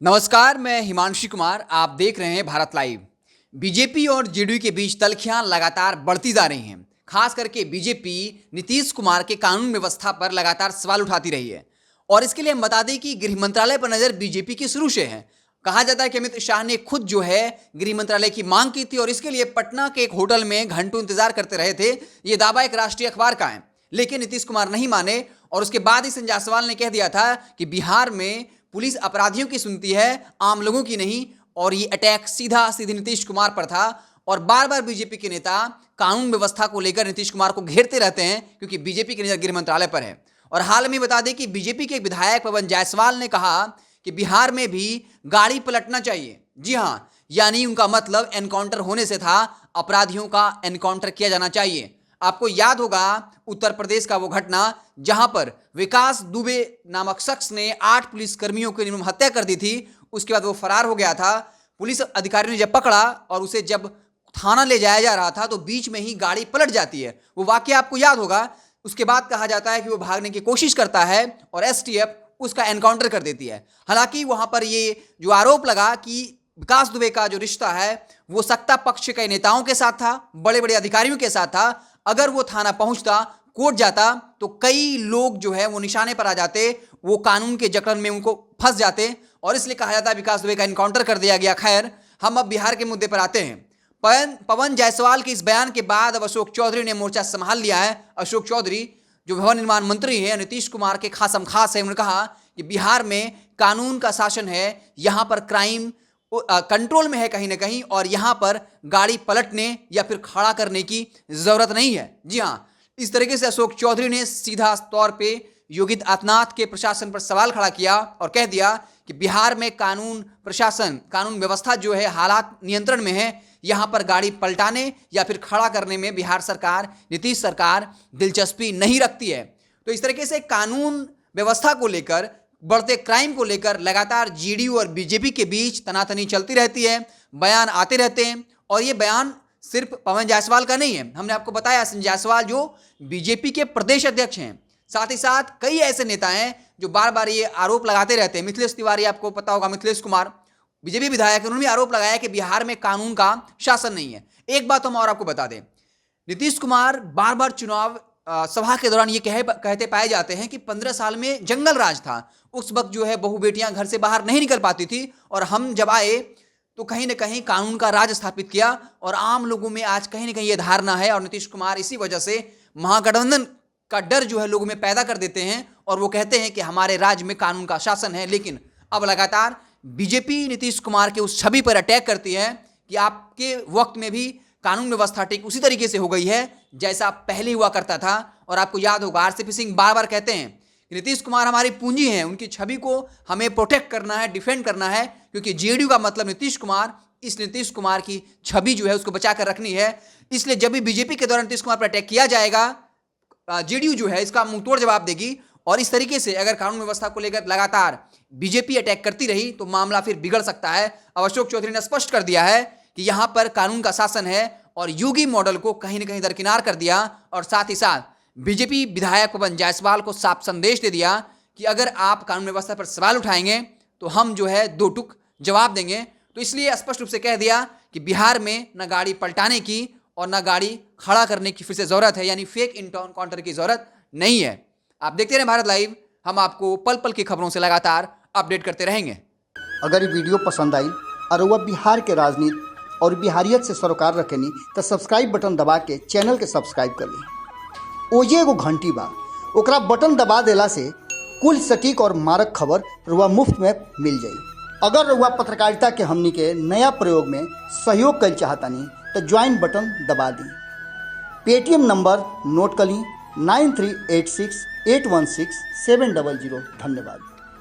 नमस्कार, मैं हिमांशु कुमार। आप देख रहे हैं भारत लाइव। बीजेपी और जेडीयू के बीच तल्खियां लगातार बढ़ती जा रही हैं। खास करके बीजेपी नीतीश कुमार के कानून व्यवस्था पर लगातार सवाल उठाती रही है और इसके लिए हम बता दें कि गृह मंत्रालय पर नजर बीजेपी की शुरू से है। कहा जाता है कि अमित शाह ने खुद जो है गृह मंत्रालय की मांग की थी और इसके लिए पटना के एक होटल में घंटों इंतजार करते रहे थे। ये दावा एक राष्ट्रीय अखबार का है, लेकिन नीतीश कुमार नहीं माने और उसके बाद ही संजय जायसवाल ने कह दिया था कि बिहार में पुलिस अपराधियों की सुनती है, आम लोगों की नहीं। और ये अटैक सीधे नीतीश कुमार पर था और बार बार बीजेपी के नेता कानून व्यवस्था को लेकर नीतीश कुमार को घेरते रहते हैं क्योंकि बीजेपी की नजर गृह मंत्रालय पर है। और हाल में बता दें कि बीजेपी के एक विधायक पवन जायसवाल ने कहा कि बिहार में भी गाड़ी पलटना चाहिए। जी हाँ, यानी उनका मतलब एनकाउंटर होने से था, अपराधियों का एनकाउंटर किया जाना चाहिए। आपको याद होगा उत्तर प्रदेश का वो घटना जहां पर विकास दुबे नामक शख्स ने 8 पुलिसकर्मियों की निर्मम हत्या कर दी थी। उसके बाद वो फरार हो गया था। पुलिस अधिकारियों ने जब पकड़ा और उसे जब थाना ले जाया जा रहा था तो बीच में ही गाड़ी पलट जाती है। वो वाकया आपको याद होगा। उसके बाद कहा जाता है कि वो भागने की कोशिश करता है और एसटीएफ उसका एनकाउंटर कर देती है। हालांकि वहां पर ये जो आरोप लगा कि विकास दुबे का जो रिश्ता है वो सत्ता पक्ष के नेताओं के साथ था, बड़े बड़े अधिकारियों के साथ था। अगर वो थाना पहुंचता, कोर्ट जाता तो कई लोग जो है वो निशाने पर आ जाते, वो कानून के जकड़न में उनको फंस जाते और इसलिए कहा जाता है विकास दुबे का एनकाउंटर कर दिया गया। खैर, हम अब बिहार के मुद्दे पर आते हैं। पवन जायसवाल के इस बयान के बाद अब अशोक चौधरी ने मोर्चा संभाल लिया है। अशोक चौधरी जो भवन निर्माण मंत्री है, नीतीश कुमार के खासम खास है, उन्होंने कहा कि बिहार में कानून का शासन है, यहाँ पर क्राइम कंट्रोल में है कहीं ना कहीं और यहाँ पर गाड़ी पलटने या फिर खड़ा करने की जरूरत नहीं है। जी हाँ, इस तरीके से अशोक चौधरी ने सीधा तौर पे योगी आदित्यनाथ के प्रशासन पर सवाल खड़ा किया और कह दिया कि बिहार में कानून प्रशासन, कानून व्यवस्था जो है हालात नियंत्रण में है। यहाँ पर गाड़ी पलटाने या फिर खड़ा करने में बिहार सरकार, नीतीश सरकार दिलचस्पी नहीं रखती है। तो इस तरीके से कानून व्यवस्था को लेकर, बढ़ते क्राइम को लेकर लगातार जेडीयू और बीजेपी के बीच तनातनी चलती रहती है, बयान आते रहते हैं। और ये बयान सिर्फ पवन जायसवाल का नहीं है। हमने आपको बताया संजय जायसवाल जो बीजेपी के प्रदेश अध्यक्ष हैं, साथ ही साथ कई ऐसे नेता हैं जो बार बार ये आरोप लगाते रहते हैं। मिथिलेश तिवारी, आपको पता होगा, मिथिलेश कुमार बीजेपी विधायक, उन्होंने भी आरोप लगाया कि बिहार में कानून का शासन नहीं है। एक बात हम और आपको बता दें, नीतीश कुमार बार बार चुनाव सभा के दौरान ये कहते पाए जाते हैं कि 15 साल में जंगल राज था। उस वक्त जो है बहु बेटियां घर से बाहर नहीं निकल पाती थी और हम जब आए तो कहीं ना कहीं कानून का राज स्थापित किया और आम लोगों में आज कहीं ना कहीं ये धारणा है और नीतीश कुमार इसी वजह से महागठबंधन का डर जो है लोगों में पैदा कर देते हैं और वो कहते हैं कि हमारे राज्य में कानून का शासन है। लेकिन अब लगातार बीजेपी नीतीश कुमार के उस छवि पर अटैक करती है कि आपके वक्त में भी कानून व्यवस्था ठीक उसी तरीके से हो गई है जैसा पहले हुआ करता था। और आपको याद होगा आरसीपी सिंह बार बार कहते हैं कि नीतीश कुमार हमारी पूंजी है, उनकी छवि को हमें प्रोटेक्ट करना है, डिफेंड करना है, क्योंकि जेडीयू का मतलब नीतीश कुमार, इस नीतीश कुमार की छवि जो है उसको बचा कर रखनी है। इसलिए जब भी बीजेपी के द्वारा नीतीश कुमार पर अटैक किया जाएगा, जेडीयू जो है इसका मुंहतोड़ जवाब देगी। और इस तरीके से अगर कानून व्यवस्था को लेकर लगातार बीजेपी अटैक करती रही तो मामला फिर बिगड़ सकता है। अब अशोक चौधरी ने स्पष्ट कर दिया है कि यहां पर कानून का शासन है और योगी मॉडल को कहीं ना कहीं दरकिनार कर दिया और साथ ही साथ बीजेपी विधायक पवन जायसवाल को साफ संदेश दे दिया कि अगर आप कानून व्यवस्था पर सवाल उठाएंगे तो हम जो है दो टुक जवाब देंगे। तो इसलिए स्पष्ट रूप से कह दिया कि बिहार में न गाड़ी पलटाने की और न गाड़ी खड़ा करने की फिर से जरूरत है, यानी फेक एनकाउंटर की जरूरत नहीं है। आप देखते रहे भारत लाइव, हम आपको पल पल की खबरों से लगातार अपडेट करते रहेंगे। अगर ये वीडियो पसंद आई और वह बिहार के राजनीति और बिहारियत से सरोकार रखेनी तो सब्सक्राइब बटन दबा के चैनल के सब्सक्राइब कर ली। ओजे एगो घंटी बा, ओकरा बटन दबा देला से कुल सटीक और मारक खबर रुआ मुफ्त में मिल जाई। अगर रुआ पत्रकारिता के हमनी के नया प्रयोग में सहयोग कर चाहतानी तो ज्वाइन बटन दबा दी। पेटीएम नंबर नोट कर ली 9386816700। धन्यवाद।